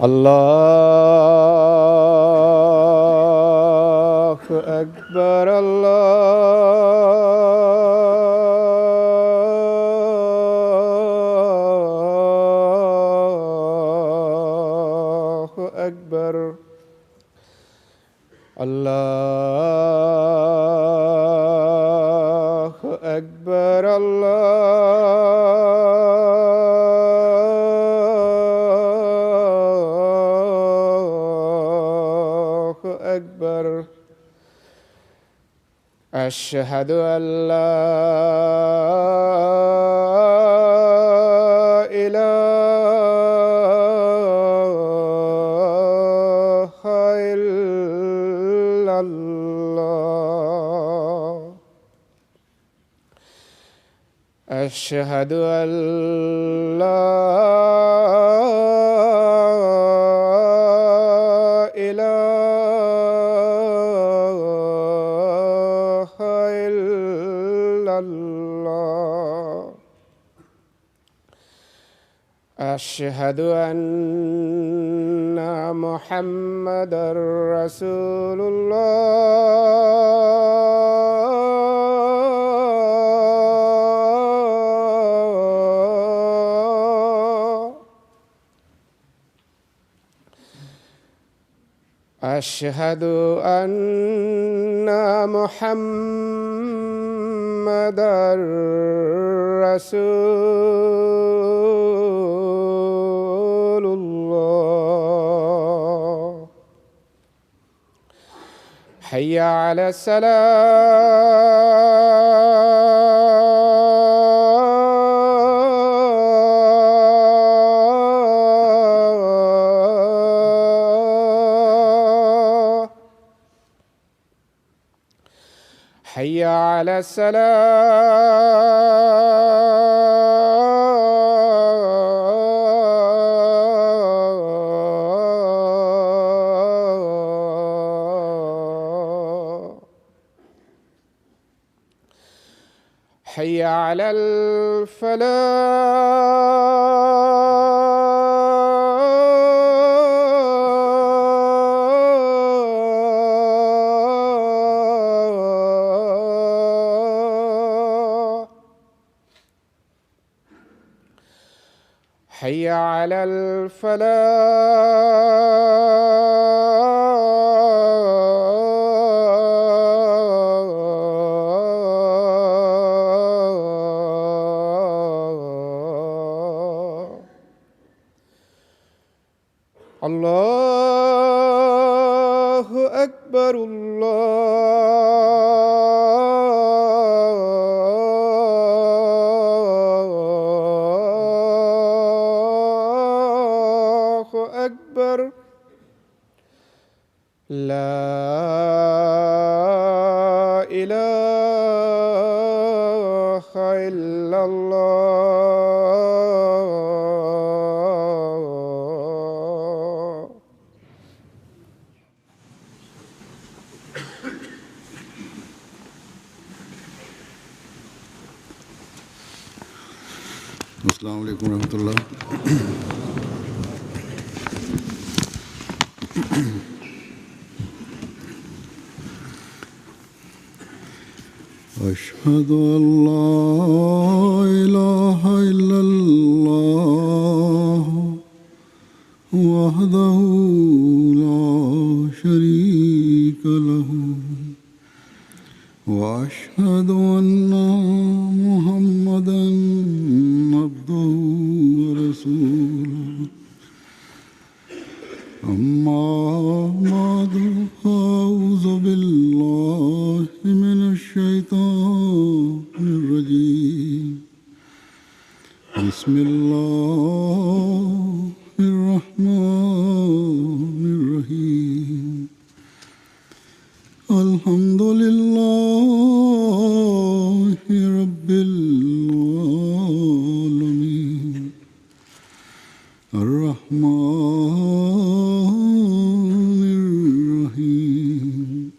اللہ اکبر اللہ اکبر اللہ اکبر اکبر اشہد ان لا الہ الا اللہ اشہد ان لا أشهد أن محمدًا رسول الله أشهد أن محمدًا رسول الله حي على الصلاة حي على الصلاة حي على الفلاح حي على الفلاح الله أكبر الله أكبر لا إله إلا الله السلام علیکم ورحمۃ اللہ۔ اشہد ان لا الہ الا اللہ وحدہ لا شریک لہ واشہد ان محمدًا عبدہ ورسولہ اما بعد فاعوذ باللہ من الشیطان الرجیم بسم اللہ الرحمن الرحیم الحمد للہ رب العالمین الرحمن الرحيم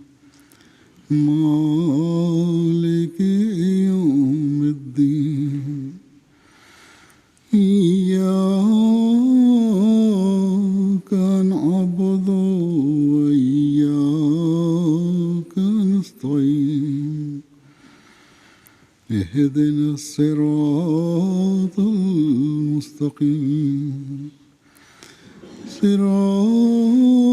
مالك يوم الدين إياك نعبد وإياك نستعين اهدنا الصراط المستقيم صراط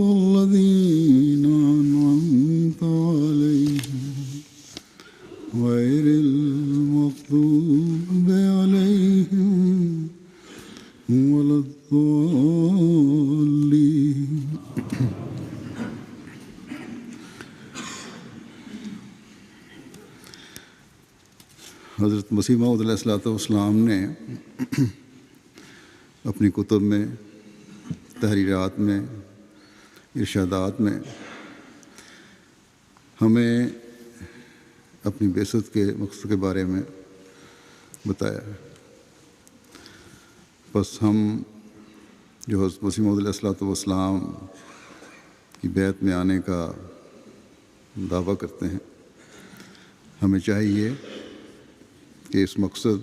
الذين أنعمت عليهم غير المغضوب عليهم ولا الضالين. حضرت مسیح موعود علیہ الصلوۃ والسلام نے اپنی کتب میں، تحریرات میں، ارشادات میں ہمیں اپنی بعثت کے مقصد کے بارے میں بتایا ہے. بس ہم جو حضرت مسیح موعود علیہ الصلوۃ والسلام کی بیعت میں آنے کا دعویٰ کرتے ہیں، ہمیں چاہیے کہ اس مقصد،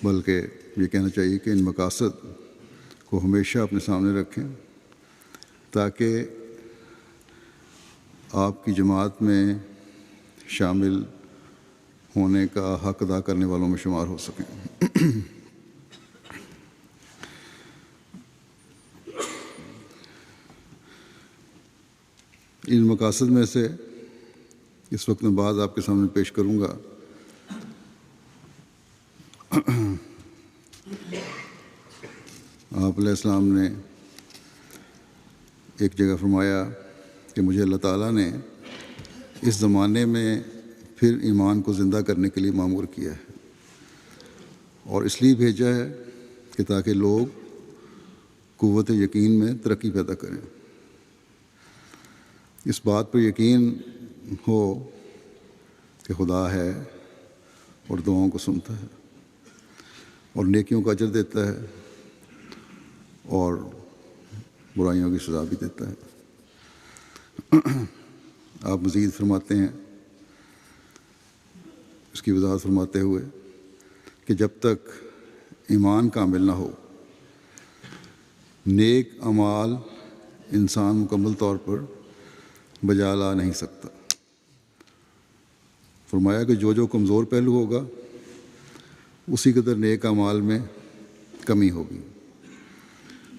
بلکہ یہ کہنا چاہیے کہ ان مقاصد کو ہمیشہ اپنے سامنے رکھیں تاکہ آپ کی جماعت میں شامل ہونے کا حق ادا کرنے والوں میں شمار ہو سکیں. ان مقاصد میں سے اس وقت میں بعض آپ کے سامنے پیش کروں گا. آپ علیہ السلام نے ایک جگہ فرمایا کہ مجھے اللہ تعالیٰ نے اس زمانے میں پھر ایمان کو زندہ کرنے کے لیے مامور کیا ہے، اور اس لیے بھیجا ہے کہ تاکہ لوگ قوت یقین میں ترقی پیدا کریں، اس بات پر یقین ہو کہ خدا ہے اور دعاؤں کو سنتا ہے اور نیکیوں کا اجر دیتا ہے اور برائیوں کی سزا بھی دیتا ہے. آپ مزید فرماتے ہیں، اس کی وضاحت فرماتے ہوئے کہ جب تک ایمان کامل نہ ہو، نیک اعمال انسان مکمل طور پر بجا لا نہیں سکتا. فرمایا کہ جو کمزور پہلو ہوگا اسی قدر نیک اعمال میں کمی ہوگی.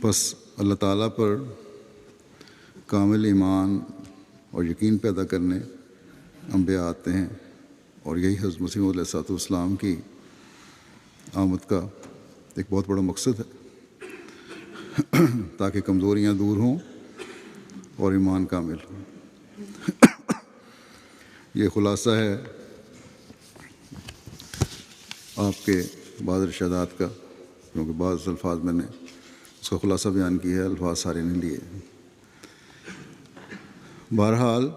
بس اللہ تعالیٰ پر کامل ایمان اور یقین پیدا کرنے انبیاء آتے ہیں، اور یہی حضرت مسیح موعود علیہ السلام کی آمد کا ایک بہت بڑا مقصد ہے، تاکہ کمزوریاں دور ہوں اور ایمان کامل ہو. یہ خلاصہ ہے آپ کے بعض ارشادات کا، کیونکہ بعض الفاظ میں نے اس کا خلاصہ بیان کیا ہے، الفاظ سارے نہیں لیے. بہرحال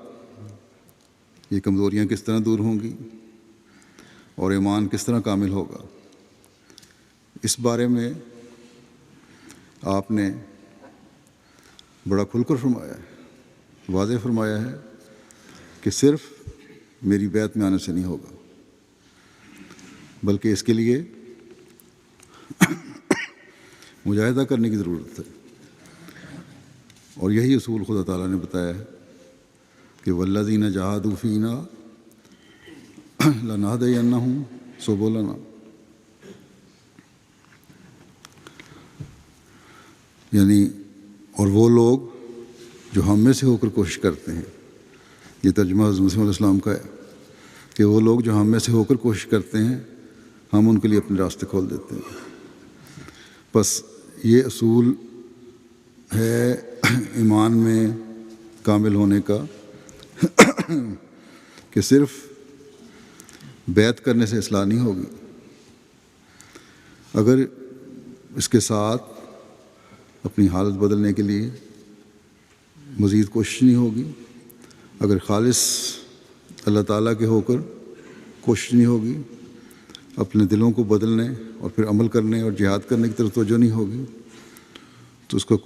یہ کمزوریاں کس طرح دور ہوں گی اور ایمان کس طرح کامل ہوگا، اس بارے میں آپ نے بڑا کھل کر فرمایا ہے، واضح فرمایا ہے کہ صرف میری بیعت میں آنے سے نہیں ہوگا، بلکہ اس کے لیے مجاہدہ کرنے کی ضرورت ہے. اور یہی اصول خدا تعالیٰ نے بتایا ہے کہ والذین جاہدوا فینا لنہدینہم سبلنا. یعنی اور وہ لوگ جو ہم میں سے ہو کر کوشش کرتے ہیں، یہ ترجمہ حضرت مسیح علیہ السلام کا ہے کہ وہ لوگ جو ہم میں سے ہو کر کوشش کرتے ہیں ہم ان کے لیے اپنے راستے کھول دیتے ہیں. بس یہ اصول ہے ایمان میں کامل ہونے کا کہ صرف بیعت کرنے سے اصلاح نہیں ہوگی، اگر اس کے ساتھ اپنی حالت بدلنے کے لیے مزید کوشش نہیں ہوگی، اگر خالص اللہ تعالیٰ کے ہو کر کوشش نہیں ہوگی، اپنے دلوں کو بدلنے اور پھر عمل کرنے اور جہاد کرنے کی طرف توجہ نہیں ہوگی تو اس کا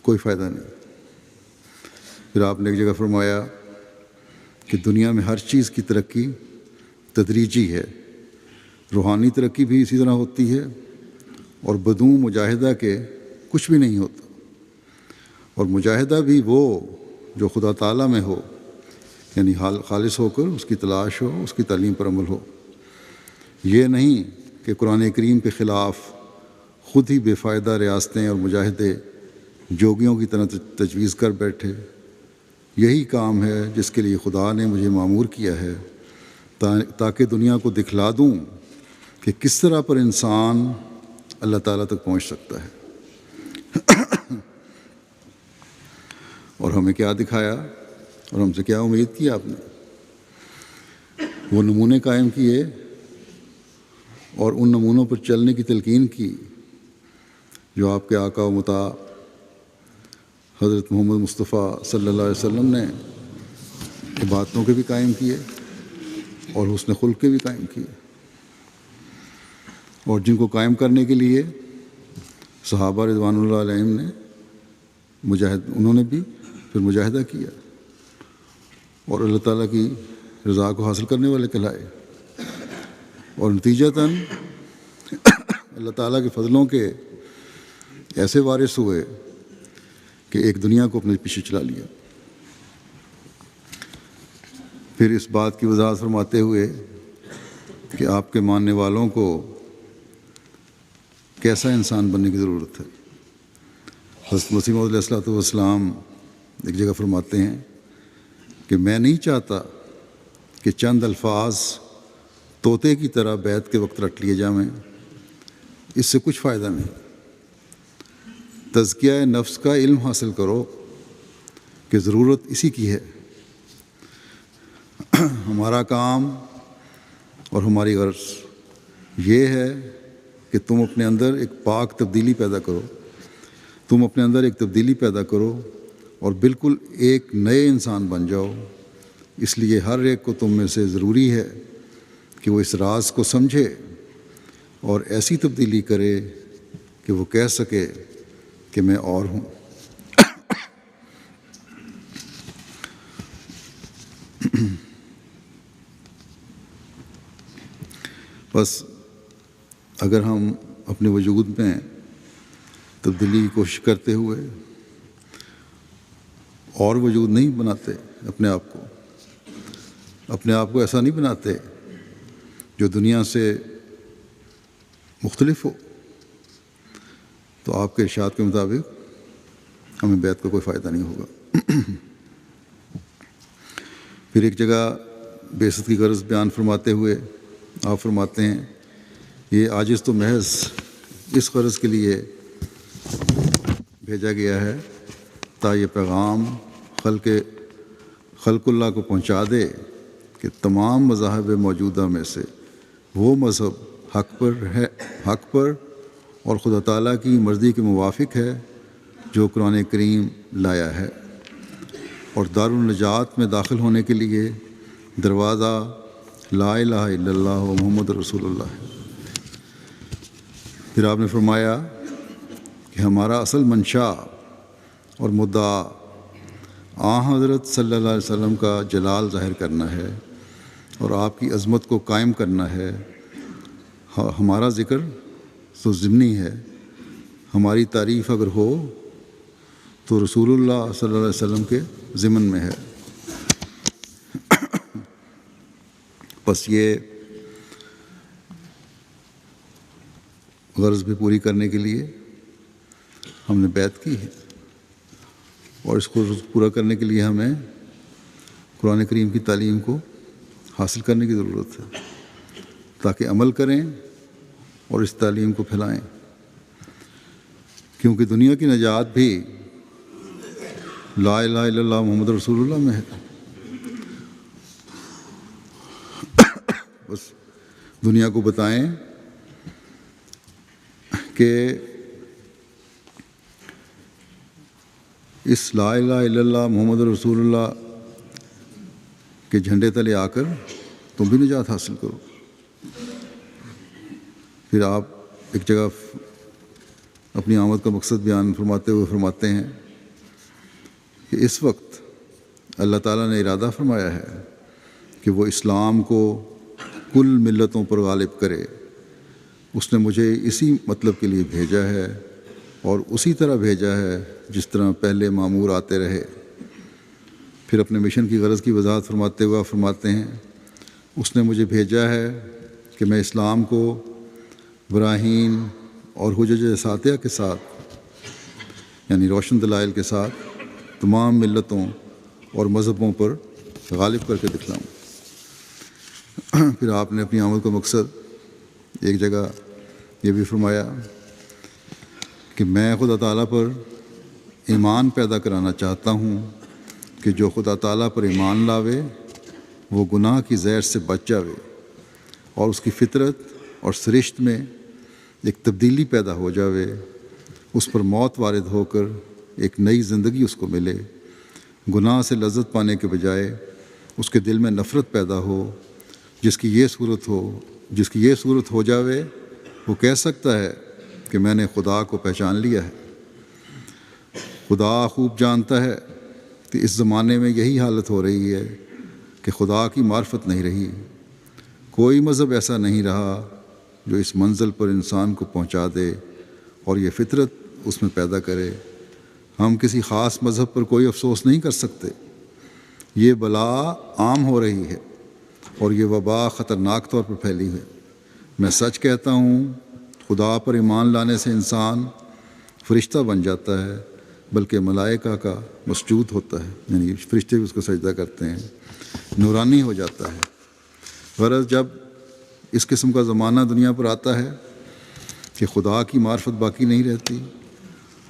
کوئی فائدہ نہیں۔ پھر آپ نے ایک جگہ فرمایا کہ دنیا میں ہر چیز کی ترقی تدریجی ہے، روحانی ترقی بھی اسی طرح ہوتی ہے، اور بدون مجاہدہ کے کچھ بھی نہیں ہوتا، اور مجاہدہ بھی وہ جو خدا تعالیٰ میں ہو، یعنی خالص ہو کر اس کی تلاش ہو، اس کی تعلیم پر عمل ہو۔ یہ نہیں کہ قرآن کریم کے خلاف خود ہی بے فائدہ ریاستیں اور مجاہدے جوگیوں کی طرح تجویز کر بیٹھے۔ یہی کام ہے جس کے لیے خدا نے مجھے مامور کیا ہے، تاکہ دنیا کو دکھلا دوں کہ کس طرح پر انسان اللہ تعالیٰ تک پہنچ سکتا ہے۔ اور ہمیں کیا دکھایا اور ہم سے کیا امید کی آپ نے؟ وہ نمونے قائم کیے اور ان نمونوں پر چلنے کی تلقین کی جو آپ کے آقا و مطاع حضرت محمد مصطفیٰ صلی اللہ علیہ وسلم نے عبادتوں کے بھی قائم کیے اور حسن خلق کے بھی قائم کیے، اور جن کو قائم کرنے کے لیے صحابہ رضوان اللہ علیہم نے انہوں نے بھی پھر مجاہدہ کیا اور اللہ تعالیٰ کی رضا کو حاصل کرنے والے کہلائے، اور نتیجتاً اللہ تعالیٰ کے فضلوں کے ایسے وارث ہوئے کہ ایک دنیا کو اپنے پیچھے چلا لیا۔ پھر اس بات کی وضاحت فرماتے ہوئے کہ آپ کے ماننے والوں کو کیسا انسان بننے کی ضرورت ہے، حضرت مسیح موعود علیہ الصلوۃ والسلام ایک جگہ فرماتے ہیں کہ میں نہیں چاہتا کہ چند الفاظ طوطے کی طرح بیعت کے وقت رٹ لیے جائیں، اس سے کچھ فائدہ نہیں۔ تزکیہ نفس کا علم حاصل کرو کہ ضرورت اسی کی ہے۔ ہمارا کام اور ہماری غرض یہ ہے کہ تم اپنے اندر ایک پاک تبدیلی پیدا کرو، تم اپنے اندر ایک تبدیلی پیدا کرو اور بالکل ایک نئے انسان بن جاؤ۔ اس لیے ہر ایک کو تم میں سے ضروری ہے کہ وہ اس راز کو سمجھے اور ایسی تبدیلی کرے کہ وہ کہہ سکے کہ میں اور ہوں۔ بس اگر ہم اپنے وجود میں تبدیلی کی کوشش کرتے ہوئے اور وجود نہیں بناتے اپنے آپ کو ایسا نہیں بناتے جو دنیا سے مختلف ہو، تو آپ کے ارشاد کے مطابق ہمیں بیعت کا کوئی فائدہ نہیں ہوگا۔ پھر ایک جگہ بعثت کی غرض بیان فرماتے ہوئے آپ فرماتے ہیں یہ عاجز تو محض اس غرض کے لیے بھیجا گیا ہے تا یہ پیغام خلق اللہ کو پہنچا دے کہ تمام مذاہب موجودہ میں سے وہ مذہب حق پر اور خدا تعالیٰ کی مرضی کے موافق ہے جو قرآن کریم لایا ہے، اور دار النجات میں داخل ہونے کے لیے دروازہ لا الہ الا اللہ و محمد رسول اللہ ہے۔ پھر آپ نے فرمایا کہ ہمارا اصل منشا اور مدعا حضرت صلی اللہ علیہ وسلم کا جلال ظاہر کرنا ہے اور آپ کی عظمت کو قائم کرنا ہے۔ ہمارا ذکر تو ضمنی ہے، ہماری تعریف اگر ہو تو رسول اللہ صلی اللہ علیہ وسلم کے ضمن میں ہے۔ بس یہ غرض بھی پوری کرنے کے لیے ہم نے بیعت کی ہے، اور اس کو پورا کرنے کے لیے ہمیں قرآن کریم کی تعلیم کو حاصل کرنے کی ضرورت ہے تاکہ عمل کریں اور اس تعلیم کو پھیلائیں، کیونکہ دنیا کی نجات بھی لا الہ الا اللہ محمد رسول اللہ میں ہے۔ بس دنیا کو بتائیں کہ اس لا الہ الا اللہ محمد رسول اللہ کے جھنڈے تلے آ کر تم بھی نجات حاصل کرو، پھر آپ ایک جگہ اپنی آمد کا مقصد بیان فرماتے ہوئے فرماتے ہیں کہ اس وقت اللہ تعالیٰ نے ارادہ فرمایا ہے کہ وہ اسلام کو کل ملتوں پر غالب کرے۔ اس نے مجھے اسی مطلب کے لیے بھیجا ہے اور اسی طرح بھیجا ہے جس طرح پہلے مامور آتے رہے۔ پھر اپنے مشن کی غرض کی وضاحت فرماتے ہوئے فرماتے ہیں اس نے مجھے بھیجا ہے کہ میں اسلام کو براہین اور حجج ساتیہ کے ساتھ، یعنی روشن دلائل کے ساتھ، تمام ملتوں اور مذہبوں پر غالب کر کے دکھلاؤں۔ پھر آپ نے اپنی آمد کا مقصد ایک جگہ یہ بھی فرمایا کہ میں خدا تعالیٰ پر ایمان پیدا کرانا چاہتا ہوں کہ جو خدا تعالیٰ پر ایمان لاوے وہ گناہ کی زہر سے بچ جاوے اور اس کی فطرت اور سرشت میں ایک تبدیلی پیدا ہو جاوے، اس پر موت وارد ہو کر ایک نئی زندگی اس کو ملے، گناہ سے لذت پانے کے بجائے اس کے دل میں نفرت پیدا ہو۔ جس کی یہ صورت ہو جاوے وہ کہہ سکتا ہے کہ میں نے خدا کو پہچان لیا ہے۔ خدا خوب جانتا ہے کہ اس زمانے میں یہی حالت ہو رہی ہے کہ خدا کی معرفت نہیں رہی۔ کوئی مذہب ایسا نہیں رہا جو اس منزل پر انسان کو پہنچا دے اور یہ فطرت اس میں پیدا کرے۔ ہم کسی خاص مذہب پر کوئی افسوس نہیں کر سکتے۔ یہ بلا عام ہو رہی ہے اور یہ وبا خطرناک طور پر پھیلی ہے۔ میں سچ کہتا ہوں خدا پر ایمان لانے سے انسان فرشتہ بن جاتا ہے، بلکہ ملائکہ کا مسجود ہوتا ہے، یعنی فرشتے بھی اس کو سجدہ کرتے ہیں، نورانی ہو جاتا ہے۔ غرض جب اس قسم کا زمانہ دنیا پر آتا ہے کہ خدا کی معرفت باقی نہیں رہتی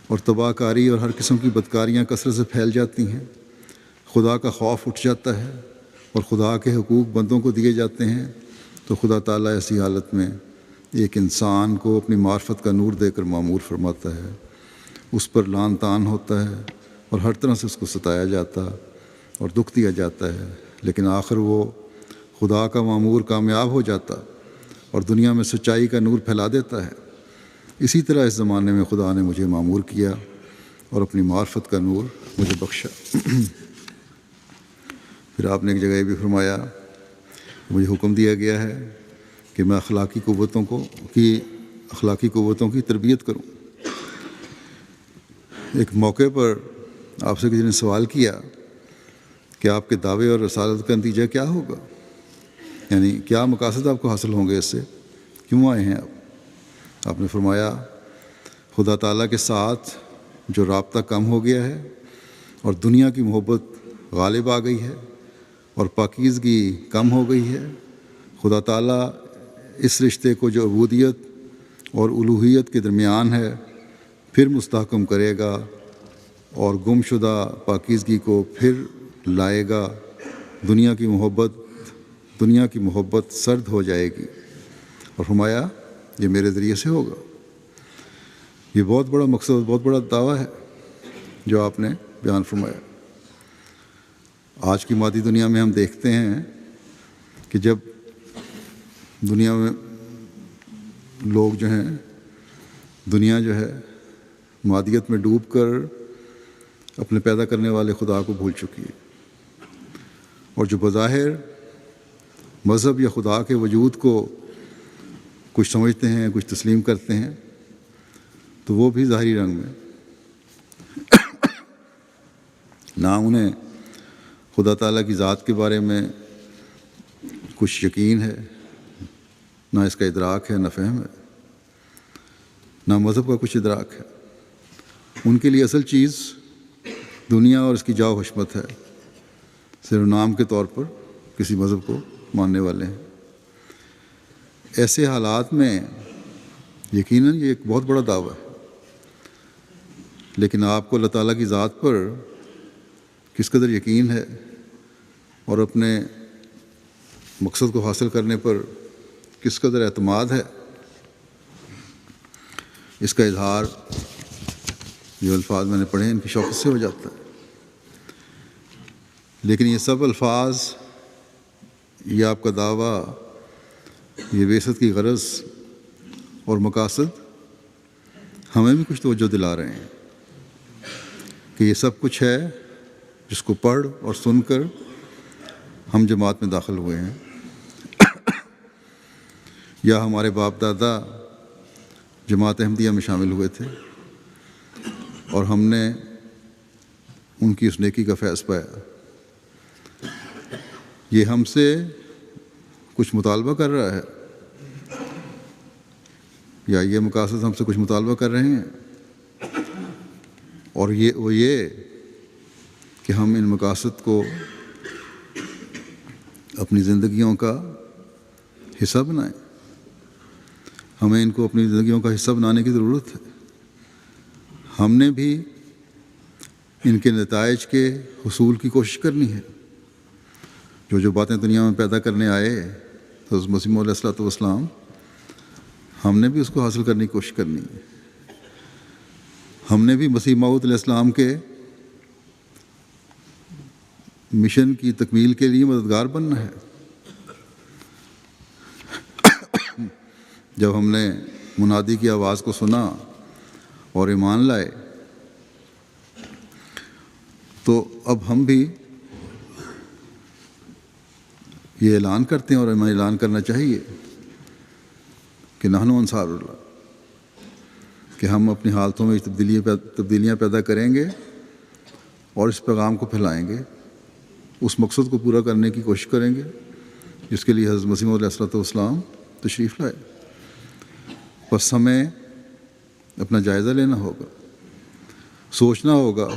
اور تباہ کاری اور ہر قسم کی بدکاریاں کثرت سے پھیل جاتی ہیں، خدا کا خوف اٹھ جاتا ہے اور خدا کے حقوق بندوں کو دیے جاتے ہیں، تو خدا تعالیٰ ایسی حالت میں ایک انسان کو اپنی معرفت کا نور دے کر معمور فرماتا ہے۔ اس پر لعن طعن ہوتا ہے اور ہر طرح سے اس کو ستایا جاتا اور دکھ دیا جاتا ہے، لیکن آخر وہ خدا کا معمور کامیاب ہو جاتا اور دنیا میں سچائی کا نور پھیلا دیتا ہے۔ اسی طرح اس زمانے میں خدا نے مجھے معمور کیا اور اپنی معرفت کا نور مجھے بخشا۔ پھر آپ نے ایک جگہ یہ بھی فرمایا مجھے حکم دیا گیا ہے کہ میں اخلاقی قوتوں کی تربیت کروں۔ ایک موقع پر آپ سے کسی نے سوال کیا کہ آپ کے دعوے اور رسالت کا نتیجہ کیا ہوگا، یعنی کیا مقاصد آپ کو حاصل ہوں گے، اس سے کیوں آئے ہیں آپ نے فرمایا خدا تعالیٰ کے ساتھ جو رابطہ کم ہو گیا ہے اور دنیا کی محبت غالب آ گئی ہے اور پاکیزگی کم ہو گئی ہے، خدا تعالیٰ اس رشتے کو جو عبودیت اور الوہیت کے درمیان ہے پھر مستحکم کرے گا اور گم شدہ پاکیزگی کو پھر لائے گا۔ دنیا کی محبت سرد ہو جائے گی، اور فرمایا یہ میرے ذریعے سے ہوگا۔ یہ بہت بڑا مقصد، بہت بڑا دعویٰ ہے جو آپ نے بیان فرمایا۔ آج کی مادی دنیا میں ہم دیکھتے ہیں کہ جب دنیا میں لوگ جو ہیں، دنیا جو ہے مادیت میں ڈوب کر اپنے پیدا کرنے والے خدا کو بھول چکی ہے، اور جو بظاہر مذہب یا خدا کے وجود کو کچھ سمجھتے ہیں، کچھ تسلیم کرتے ہیں، تو وہ بھی ظاہری رنگ میں نہ انہیں خدا تعالیٰ کی ذات کے بارے میں کچھ یقین ہے، نہ اس کا ادراک ہے، نہ فہم ہے، نہ مذہب کا کچھ ادراک ہے۔ ان کے لیے اصل چیز دنیا اور اس کی جاؤ حشمت ہے، صرف نام کے طور پر کسی مذہب کو ماننے والے ہیں۔ ایسے حالات میں یقیناً یہ ایک بہت بڑا دعویٰ ہے، لیکن آپ کو اللہ تعالیٰ کی ذات پر کس قدر یقین ہے اور اپنے مقصد کو حاصل کرنے پر کس قدر اعتماد ہے، اس کا اظہار جو الفاظ میں نے پڑھے ہیں ان کی شوقت سے ہو جاتا ہے۔ لیکن یہ سب الفاظ، یہ آپ کا دعویٰ، یہ بعثت کی غرض اور مقاصد ہمیں بھی کچھ توجہ دلا رہے ہیں کہ یہ سب کچھ ہے جس کو پڑھ اور سن کر ہم جماعت میں داخل ہوئے ہیں، یا ہمارے باپ دادا جماعت احمدیہ میں شامل ہوئے تھے اور ہم نے ان کی اس نیکی کا فیض پایا۔ یہ ہم سے کچھ مطالبہ کر رہا ہے یا یہ مقاصد ہم سے کچھ مطالبہ کر رہے ہیں، اور یہ کہ ہم ان مقاصد کو اپنی زندگیوں کا حصہ بنائیں۔ ہمیں ان کو اپنی زندگیوں کا حصہ بنانے کی ضرورت ہے۔ ہم نے بھی ان کے نتائج کے حصول کی کوشش کرنی ہے۔ جو باتیں دنیا میں پیدا کرنے آئے حضرت مسیح موعود علیہ السلام، ہم نے بھی اس کو حاصل کرنے کی کوشش کرنی ہے۔ ہم نے بھی مسیح موعود علیہ السلام کے مشن کی تکمیل کے لیے مددگار بننا ہے۔ جب ہم نے منادی کی آواز کو سنا اور ایمان لائے تو اب ہم بھی یہ اعلان کرتے ہیں، اور ہمیں اعلان کرنا چاہیے کہ نحن انصار اللہ، کہ ہم اپنی حالتوں میں تبدیلیاں پیدا کریں گے اور اس پیغام کو پھیلائیں گے، اس مقصد کو پورا کرنے کی کوشش کریں گے جس کے لیے حضرت مسیح موعود علیہ السلام تشریف لائے۔ بس ہمیں اپنا جائزہ لینا ہوگا، سوچنا ہوگا،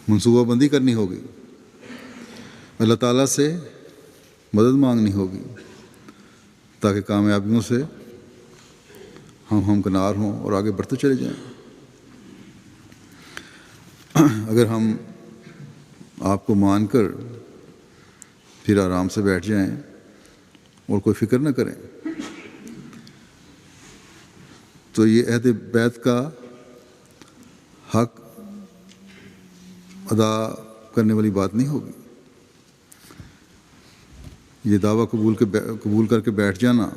منصوبہ بندی کرنی ہوگی، اللہ تعالیٰ سے مدد مانگنی ہوگی تاکہ کامیابیوں سے ہم ہمکنار ہوں اور آگے بڑھتے چلے جائیں۔ اگر ہم آپ کو مان کر پھر آرام سے بیٹھ جائیں اور کوئی فکر نہ کریں تو یہ عہد بیعت کا حق ادا کرنے والی بات نہیں ہوگی۔ یہ دعویٰ قبول کر کے بیٹھ جانا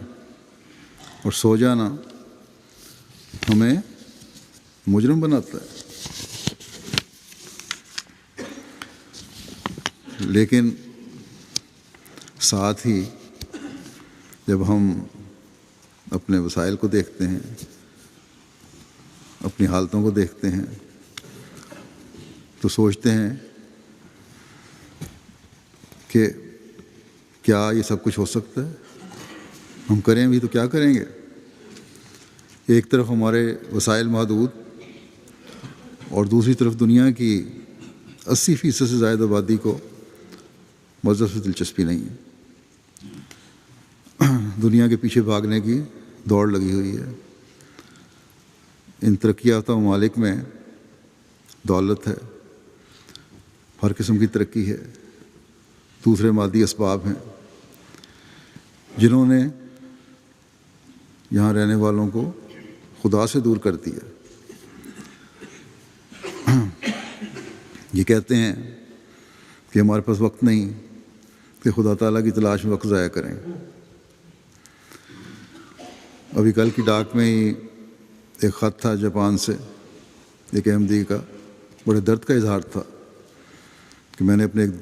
اور سو جانا ہمیں مجرم بناتا ہے۔ لیکن ساتھ ہی جب ہم اپنے وسائل کو دیکھتے ہیں، اپنی حالتوں کو دیکھتے ہیں تو سوچتے ہیں کہ کیا یہ سب کچھ ہو سکتا ہے؟ ہم کریں بھی تو کیا کریں گے؟ ایک طرف ہمارے وسائل محدود اور دوسری طرف دنیا کی 80% سے زائد آبادی کو مذہب سے دلچسپی نہیں ہے۔ دنیا کے پیچھے بھاگنے کی دوڑ لگی ہوئی ہے۔ ان ترقی یافتہ ممالک میں دولت ہے، ہر قسم کی ترقی ہے، دوسرے مادی اسباب ہیں جنہوں نے یہاں رہنے والوں کو خدا سے دور کر دیا۔ یہ کہتے ہیں کہ ہمارے پاس وقت نہیں کہ خدا تعالیٰ کی تلاش میں وقت ضائع کریں۔ ابھی کل کی ڈاک میں ہی ایک خط تھا جاپان سے، ایک احمدی کا، بڑے درد کا اظہار تھا کہ میں نے اپنے ایک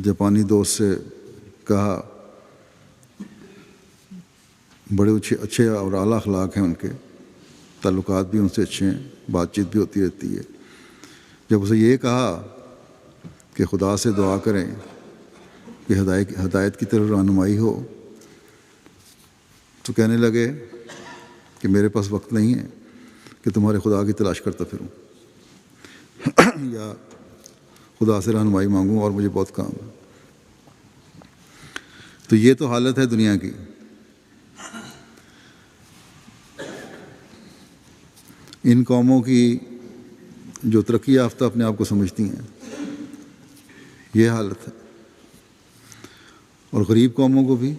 جاپانی دوست سے کہا، بڑے اچھے اور اعلیٰ اخلاق ہیں ان کے، تعلقات بھی ان سے اچھے ہیں، بات چیت بھی ہوتی رہتی ہے۔ جب اسے یہ کہا کہ خدا سے دعا کریں کہ ہدایت کی طرف رہنمائی ہو، تو کہنے لگے کہ میرے پاس وقت نہیں ہے کہ تمہارے خدا کی تلاش کرتا پھروں یا خدا سے رہنمائی مانگوں، اور مجھے بہت کام ہے۔ تو یہ تو حالت ہے دنیا کی۔ ان قوموں کی جو ترقی یافتہ اپنے آپ کو سمجھتی ہیں، یہ حالت ہے، اور غریب قوموں کو بھی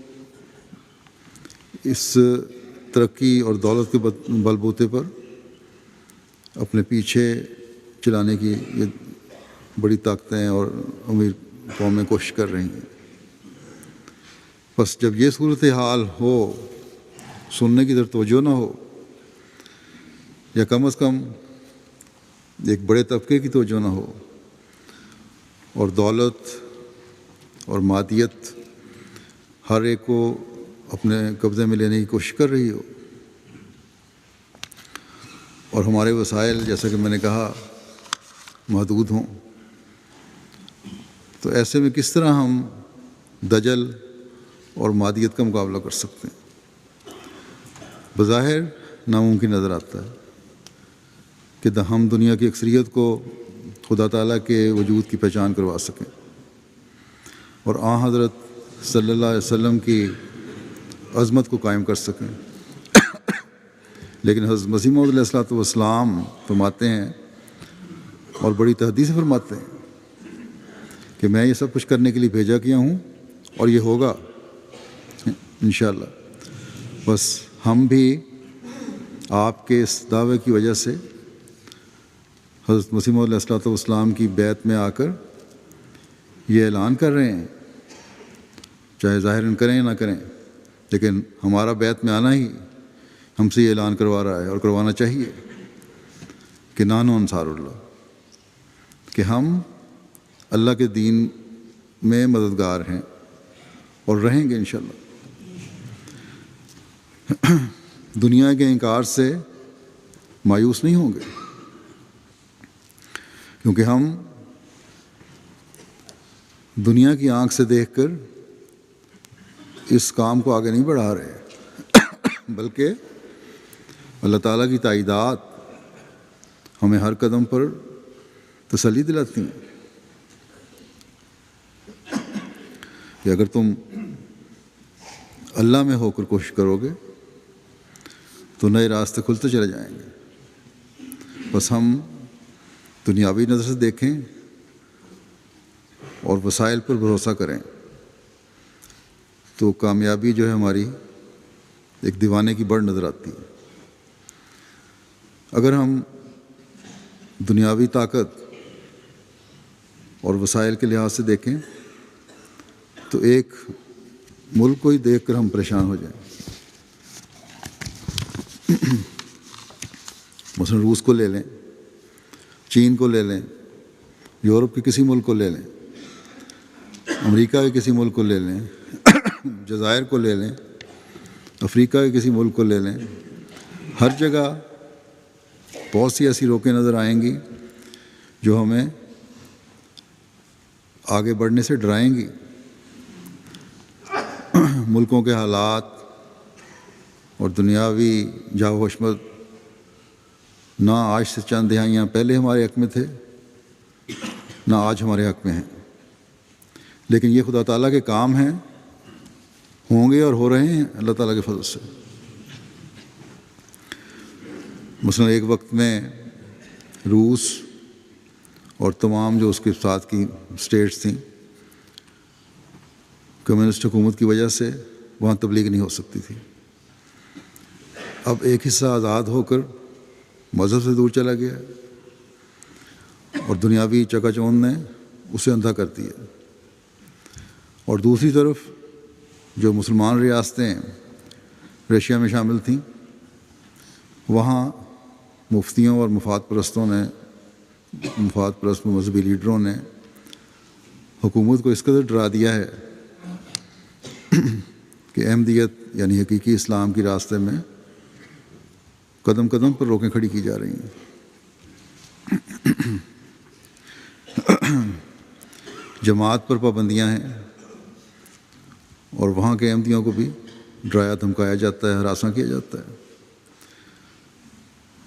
اس ترقی اور دولت کے بل بوتے پر اپنے پیچھے چلانے کی یہ بڑی طاقتیں اور امیر قومیں کوشش کر رہی ہیں۔ بس جب یہ صورتحال ہو سننے کی طرف توجہ نہ ہو، یا کم از کم ایک بڑے طبقے کی توجہ نہ ہو، اور دولت اور مادیت ہر ایک کو اپنے قبضے میں لینے کی کوشش کر رہی ہو، اور ہمارے وسائل جیسا کہ میں نے کہا محدود ہوں، تو ایسے میں کس طرح ہم دجل اور مادیت کا مقابلہ کر سکتے ہیں؟ بظاہر ناممکن نظر آتا ہے کہ ہم دنیا کی اکثریت کو خدا تعالیٰ کے وجود کی پہچان کروا سکیں اور حضرت صلی اللہ علیہ وسلم کی عظمت کو قائم کر سکیں، لیکن حضرت مسیح موعود علیہ الصلوۃ والسلام فرماتے ہیں اور بڑی تحدید سے فرماتے ہیں کہ میں یہ سب کچھ کرنے کے لیے بھیجا گیا ہوں اور یہ ہوگا انشاءاللہ۔ بس ہم بھی آپ کے اس دعوے کی وجہ سے حضرت مسیح موعود علیہ الصلوۃ والسلام کی بیعت میں آ کر یہ اعلان کر رہے ہیں، چاہے ظاہراً کریں یا نہ کریں، لیکن ہمارا بیعت میں آنا ہی ہم سے یہ اعلان کروا رہا ہے اور کروانا چاہیے کہ نحن انصار اللہ، کہ ہم اللہ کے دین میں مددگار ہیں اور رہیں گے انشاءاللہ۔ دنیا کے انکار سے مایوس نہیں ہوں گے، کیونکہ ہم دنیا کی آنکھ سے دیکھ کر اس کام کو آگے نہیں بڑھا رہے، بلکہ اللہ تعالیٰ کی تائیدات ہمیں ہر قدم پر تسلی دلاتی ہیں کہ اگر تم اللہ میں ہو کر کوشش کرو گے تو نئے راستے کھلتے چلے جائیں گے۔ بس ہم دنیاوی نظر سے دیکھیں اور وسائل پر بھروسہ کریں تو کامیابی جو ہے ہماری ایک دیوانے کی بڑھ نظر آتی ہے۔ اگر ہم دنیاوی طاقت اور وسائل کے لحاظ سے دیکھیں تو ایک ملک کو ہی دیکھ کر ہم پریشان ہو جائیں۔ مثلا روس کو لے لیں، چین کو لے لیں، یورپ کے کسی ملک کو لے لیں، امریکہ کے کسی ملک کو لے لیں، جزائر کو لے لیں، افریقہ کے کسی ملک کو لے لیں، ہر جگہ بہت سی ایسی روکیں نظر آئیں گی جو ہمیں آگے بڑھنے سے ڈرائیں گی۔ ملکوں کے حالات اور دنیاوی جاہ و حشمت نہ آج سے چند دہائیاں پہلے ہمارے حق میں تھے، نہ آج ہمارے حق میں ہیں، لیکن یہ خدا تعالیٰ کے کام ہیں، ہوں گے اور ہو رہے ہیں اللہ تعالیٰ کے فضل سے۔ مثلا ایک وقت میں روس اور تمام جو اس کے ساتھ کی اسٹیٹس تھیں، کمیونسٹ حکومت کی وجہ سے وہاں تبلیغ نہیں ہو سکتی تھی۔ اب ایک حصہ آزاد ہو کر مذہب سے دور چلا گیا اور دنیاوی چکا چوند نے اسے اندھا کر دیا، اور دوسری طرف جو مسلمان ریاستیں رشیا میں شامل تھیں وہاں مفتیوں اور مفاد پرست مذہبی لیڈروں نے حکومت کو اس قدر ڈرا دیا ہے کہ احمدیت یعنی حقیقی اسلام کی راستے میں قدم قدم پر روکیں کھڑی کی جا رہی ہیں۔ جماعت پر پابندیاں ہیں اور وہاں کے احمدیوں کو بھی ڈرایا دھمکایا جاتا ہے، ہراساں کیا جاتا ہے۔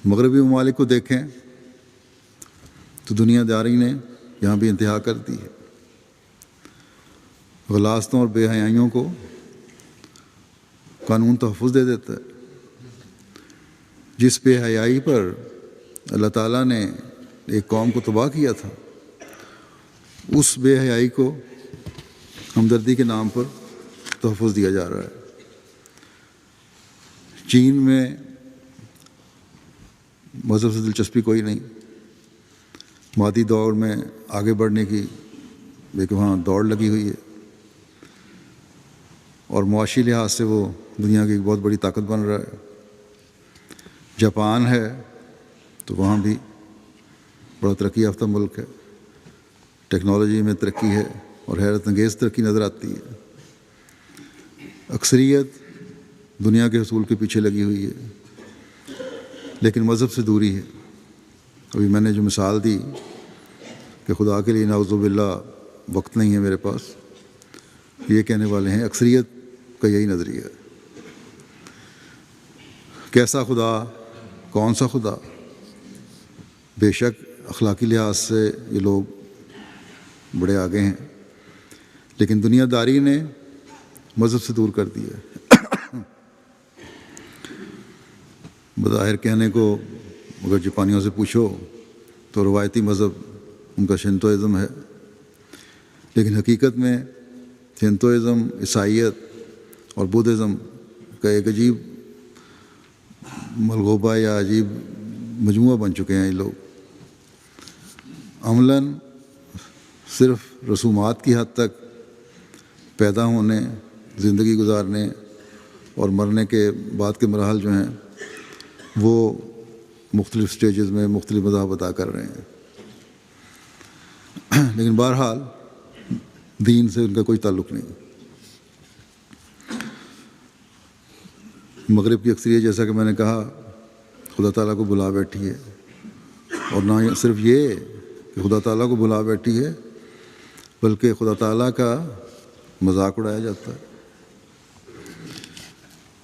مغربی ممالک کو دیکھیں تو دنیا داری نے یہاں بھی انتہا کر دی ہے۔ غلاستوں اور بے حیائیوں کو قانون تحفظ دے دیتا ہے۔ جس بے حیائی پر اللہ تعالیٰ نے ایک قوم کو تباہ کیا تھا، اس بے حیائی کو ہمدردی کے نام پر تحفظ دیا جا رہا ہے۔ چین میں مذہب سے دلچسپی کوئی نہیں، مادی دور میں آگے بڑھنے کی ایک وہاں دوڑ لگی ہوئی ہے۔ اور معاشی لحاظ سے وہ دنیا کی ایک بہت بڑی طاقت بن رہا ہے۔ جاپان ہے تو وہاں بھی بڑا ترقی یافتہ ملک ہے، ٹیکنالوجی میں ترقی ہے اور حیرت انگیز ترقی نظر آتی ہے۔ اکثریت دنیا کے حصول کے پیچھے لگی ہوئی ہے، لیکن مذہب سے دوری ہے۔ ابھی میں نے جو مثال دی کہ خدا کے لیے نعوذ باللہ وقت نہیں ہے میرے پاس، یہ کہنے والے ہیں اکثریت کا یہی نظریہ ہے۔ کیسا خدا، کون سا خدا؟ بے شک اخلاقی لحاظ سے یہ لوگ بڑے آگے ہیں، لیکن دنیا داری نے مذہب سے دور کر دیا ہے۔ بظاہر کہنے کو اگر جاپانیوں سے پوچھو تو روایتی مذہب ان کا شنتوئزم ہے، لیکن حقیقت میں شنتوئزم، عیسائیت اور بدھزم کا ایک عجیب ملغوبہ یا عجیب مجموعہ بن چکے ہیں یہ لوگ۔ عملاً صرف رسومات کی حد تک پیدا ہونے، زندگی گزارنے اور مرنے کے بعد کے مراحل جو ہیں وہ مختلف سٹیجز میں مختلف مذاہب ادا کر رہے ہیں، لیکن بہرحال دین سے ان کا کوئی تعلق نہیں۔ مغرب کی اکثریت، جیسا کہ میں نے کہا، خدا تعالیٰ کو بلا بیٹھی ہے، اور نہ صرف یہ کہ خدا تعالیٰ کو بلا بیٹھی ہے بلکہ خدا تعالیٰ کا مذاق اڑایا جاتا ہے،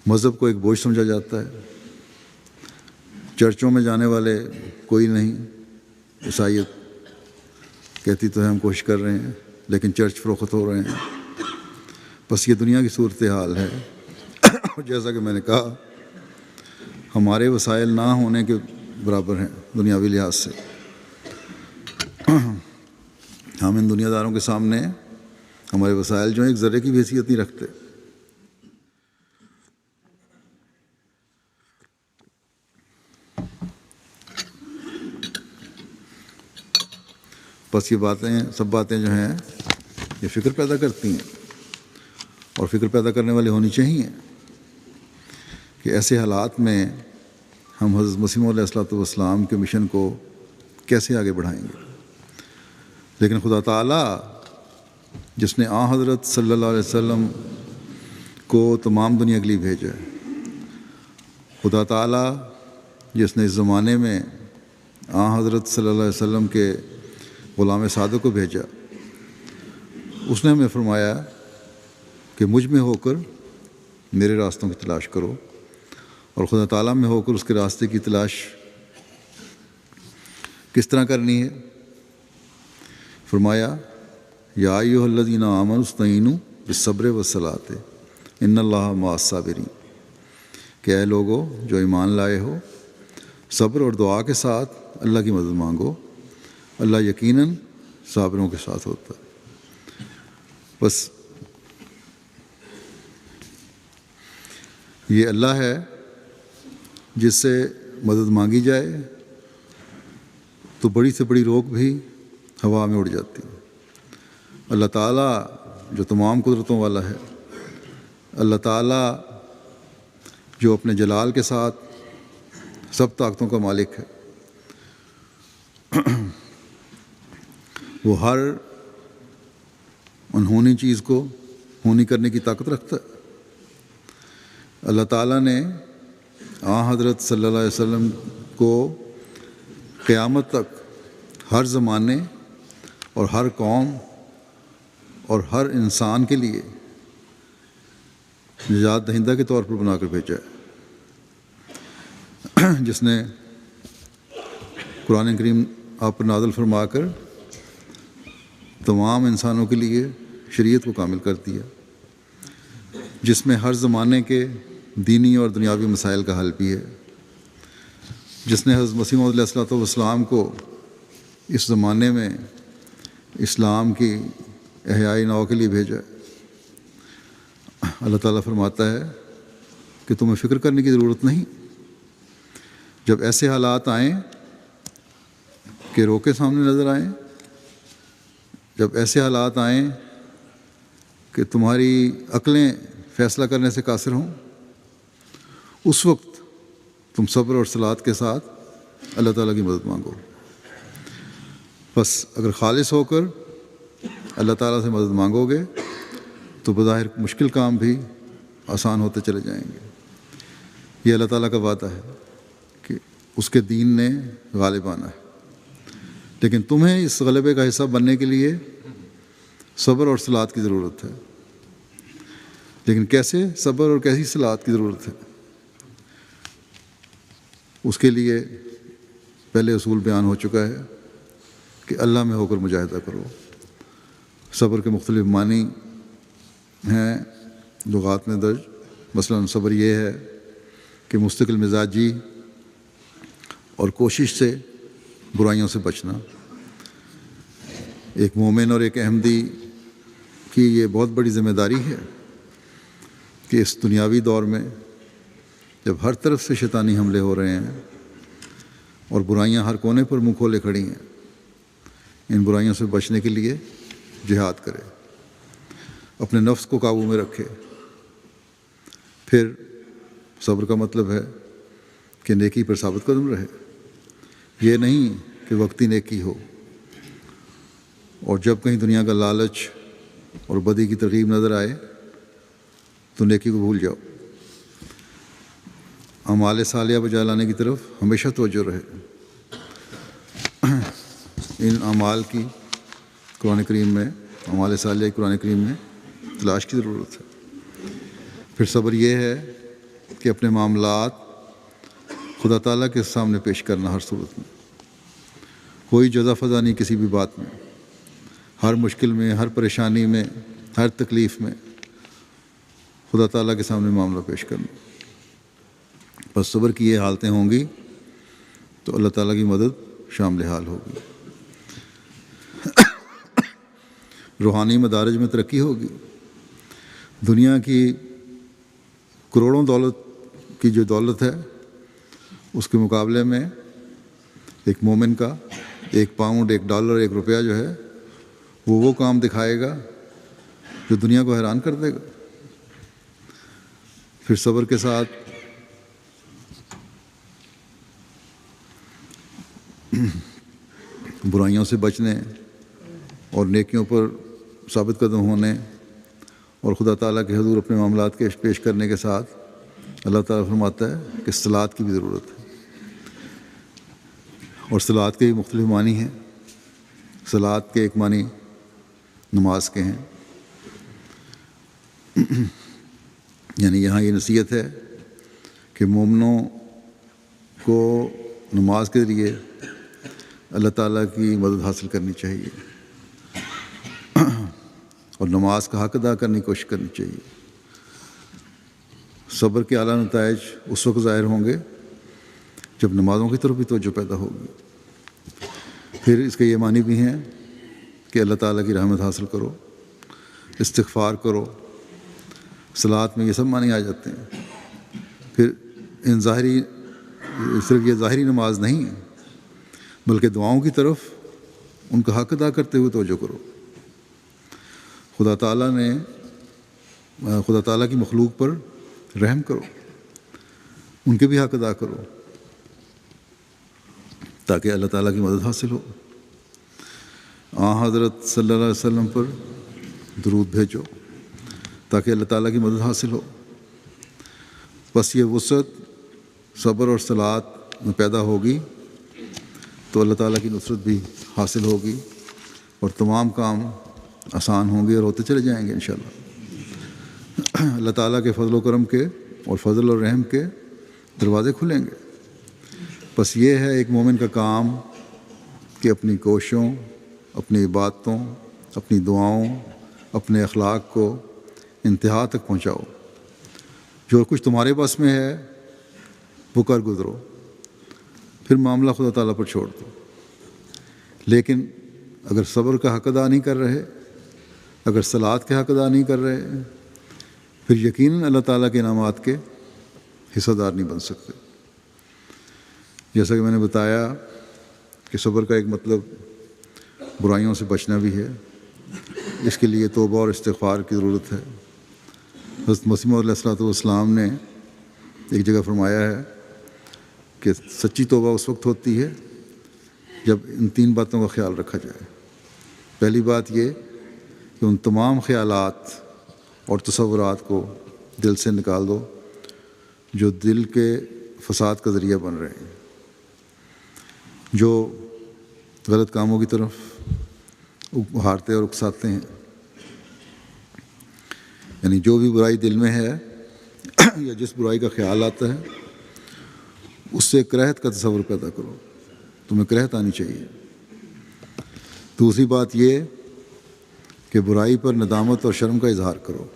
مذہب کو ایک بوجھ سمجھا جاتا ہے۔ چرچوں میں جانے والے کوئی نہیں، عیسائیت کہتی تو ہے ہم کوشش کر رہے ہیں، لیکن چرچ فروخت ہو رہے ہیں۔ بس یہ دنیا کی صورتحال ہے۔ جیسا کہ میں نے کہا، ہمارے وسائل نہ ہونے کے برابر ہیں دنیاوی لحاظ سے۔ ہم ان دنیا داروں کے سامنے ہمارے وسائل جو ہیں ایک ذرے کی بھی حیثیت نہیں رکھتے۔ بس یہ سب باتیں جو ہیں یہ فکر پیدا کرتی ہیں، اور فکر پیدا کرنے والی ہونی چاہیے کہ ایسے حالات میں ہم حضرت مسیح علیہ الصلوۃ والسلام کے مشن کو کیسے آگے بڑھائیں گے۔ لیکن خدا تعالیٰ جس نے حضرت صلی اللہ علیہ وسلم کو تمام دنیا کے لیے بھیجا ہے، خدا تعالیٰ جس نے اس زمانے میں حضرت صلی اللہ علیہ وسلم کے غلام صادق کو بھیجا، اس نے ہمیں فرمایا کہ مجھ میں ہو کر میرے راستوں کی تلاش کرو، اور خدا تعالیٰ میں ہو کر اس کے راستے کی تلاش کس طرح کرنی ہے؟ فرمایا یا ایھا الذین آمنوا استعینوا بالصبر والصلاۃ ان اللہ مع الصابرین، کہ اے لوگو جو ایمان لائے ہو، صبر اور دعا کے ساتھ اللہ کی مدد مانگو، اللہ یقیناً صابروں کے ساتھ ہوتا ہے۔ بس یہ اللہ ہے جس سے مدد مانگی جائے تو بڑی سے بڑی روک بھی ہوا میں اڑ جاتی ہے۔ اللہ تعالیٰ جو تمام قدرتوں والا ہے، اللہ تعالیٰ جو اپنے جلال کے ساتھ سب طاقتوں کا مالک ہے، وہ ہر انہونی چیز کو ہونی کرنے کی طاقت رکھتا ہے۔ اللہ تعالیٰ نے حضرت صلی اللہ علیہ وسلم کو قیامت تک ہر زمانے اور ہر قوم اور ہر انسان کے لیے نجات دہندہ کے طور پر بنا کر بھیجا ہے، جس نے قرآن کریم آپ پر نازل فرما کر تمام انسانوں کے لیے شریعت کو کامل کر دیا، جس میں ہر زمانے کے دینی اور دنیاوی مسائل کا حل بھی ہے، جس نے حضرت مسیح علیہ الصلوۃ والسلام کو اس زمانے میں اسلام کی احیائی نو کے لیے بھیجا۔ اللہ تعالیٰ فرماتا ہے کہ تمہیں فکر کرنے کی ضرورت نہیں، جب ایسے حالات آئیں کہ روکے سامنے نظر آئیں، جب ایسے حالات آئیں کہ تمہاری عقلیں فیصلہ کرنے سے قاصر ہوں، اس وقت تم صبر اور صلات کے ساتھ اللہ تعالیٰ کی مدد مانگو۔ بس اگر خالص ہو کر اللہ تعالیٰ سے مدد مانگو گے تو بظاہر مشکل کام بھی آسان ہوتے چلے جائیں گے۔ یہ اللہ تعالیٰ کا وعدہ ہے کہ اس کے دین نے غالب آنا ہے، لیکن تمہیں اس غلبے کا حصہ بننے کے لیے صبر اور صلات کی ضرورت ہے۔ لیکن کیسے صبر اور کیسی صلات کی ضرورت ہے؟ اس کے لیے پہلے اصول بیان ہو چکا ہے کہ اللہ میں ہو کر مجاہدہ کرو۔ صبر کے مختلف معنی ہیں لغات میں درج۔ مثلاً صبر یہ ہے کہ مستقل مزاجی اور کوشش سے برائیوں سے بچنا۔ ایک مومن اور ایک احمدی کی یہ بہت بڑی ذمہ داری ہے کہ اس دنیاوی دور میں جب ہر طرف سے شیطانی حملے ہو رہے ہیں اور برائیاں ہر کونے پر منہ کھولے کھڑی ہیں، ان برائیوں سے بچنے کے لیے جہاد کرے، اپنے نفس کو قابو میں رکھے۔ پھر صبر کا مطلب ہے کہ نیکی پر ثابت قدم رہے، یہ نہیں کہ وقتی نیکی ہو اور جب کہیں دنیا کا لالچ اور بدی کی ترغیب نظر آئے تو نیکی کو بھول جاؤ۔ اعمال صالحہ بجا لانے کی طرف ہمیشہ توجہ رہے۔ ان اعمال کی قرآن کریم میں، اعمال صالحہ قرآن کریم میں تلاش کی ضرورت ہے۔ پھر صبر یہ ہے کہ اپنے معاملات خدا تعالیٰ کے سامنے پیش کرنا، ہر صورت میں کوئی جزا فضا نہیں کسی بھی بات میں، ہر مشکل میں، ہر پریشانی میں، ہر تکلیف میں خدا تعالیٰ کے سامنے معاملہ پیش کرنا۔ بس صبر کی یہ حالتیں ہوں گی تو اللہ تعالیٰ کی مدد شامل حال ہوگی، روحانی مدارج میں ترقی ہوگی۔ دنیا کی کروڑوں دولت کی جو دولت ہے اس کے مقابلے میں ایک مومن کا 1 پاؤنڈ، 1 ڈالر، 1 روپیہ جو ہے وہ کام دکھائے گا جو دنیا کو حیران کر دے گا۔ پھر صبر کے ساتھ برائیوں سے بچنے اور نیکیوں پر ثابت قدم ہونے اور خدا تعالیٰ کے حضور اپنے معاملات کے پیش کرنے کے ساتھ اللہ تعالیٰ فرماتا ہے کہ صلات کی بھی ضرورت ہے۔ اور صلات کے بھی مختلف معنی ہیں۔ صلات کے ایک معنی نماز کے ہیں، یعنی یہاں یہ نصیحت ہے کہ مومنوں کو نماز کے ذریعے اللہ تعالیٰ کی مدد حاصل کرنی چاہیے اور نماز کا حق ادا کرنے کی کوشش کرنی چاہیے۔ صبر کے اعلیٰ نتائج اس وقت ظاہر ہوں گے جب نمازوں کی طرف بھی توجہ پیدا ہوگی۔ پھر اس کے یہ معنی بھی ہیں کہ اللہ تعالیٰ کی رحمت حاصل کرو، استغفار کرو۔ صلات میں یہ سب معنی آ جاتے ہیں۔ پھر صرف یہ ظاہری نماز نہیں ہے بلکہ دعاؤں کی طرف ان کا حق ادا کرتے ہوئے توجہ کرو۔ خدا تعالیٰ کی مخلوق پر رحم کرو، ان کے بھی حق ادا کرو تاکہ اللہ تعالیٰ کی مدد حاصل ہو۔ حضرت صلی اللہ علیہ وسلم پر درود بھیجو تاکہ اللہ تعالیٰ کی مدد حاصل ہو۔ بس یہ وسعت صبر اور صلات میں پیدا ہوگی تو اللہ تعالیٰ کی نصرت بھی حاصل ہوگی اور تمام کام آسان ہوں گے اور ہوتے چلے جائیں گے انشاءاللہ۔ اللہ تعالیٰ کے فضل و کرم کے اور فضل اور رحم کے دروازے کھلیں گے۔ بس یہ ہے ایک مومن کا کام کہ اپنی کوششوں، اپنی عبادتوں، اپنی دعاؤں، اپنے اخلاق کو انتہا تک پہنچاؤ۔ جو کچھ تمہارے بس میں ہے وہ کر گزرو، پھر معاملہ خدا تعالیٰ پر چھوڑ دو۔ لیکن اگر صبر کا حق ادا نہیں کر رہے، اگر صلات کے حق ادا نہیں کر رہے، پھر یقیناً اللہ تعالیٰ کے انعامات کے حصہ دار نہیں بن سکتے۔ جیسا کہ میں نے بتایا کہ صبر کا ایک مطلب برائیوں سے بچنا بھی ہے، اس کے لیے توبہ اور استغفار کی ضرورت ہے۔ حضرت مسیح موعود علیہ الصلوۃ والسلام نے ایک جگہ فرمایا ہے کہ سچی توبہ اس وقت ہوتی ہے جب ان 3 باتوں کا خیال رکھا جائے۔ پہلی بات یہ کہ ان تمام خیالات اور تصورات کو دل سے نکال دو جو دل کے فساد کا ذریعہ بن رہے ہیں، جو غلط کاموں کی طرف ابھارتے اور اکساتے ہیں۔ یعنی جو بھی برائی دل میں ہے یا جس برائی کا خیال آتا ہے اس سے کراہت کا تصور پیدا کرو، تمہیں کراہت آنی چاہیے۔ دوسری بات یہ کہ برائی پر ندامت اور شرم کا اظہار کرو،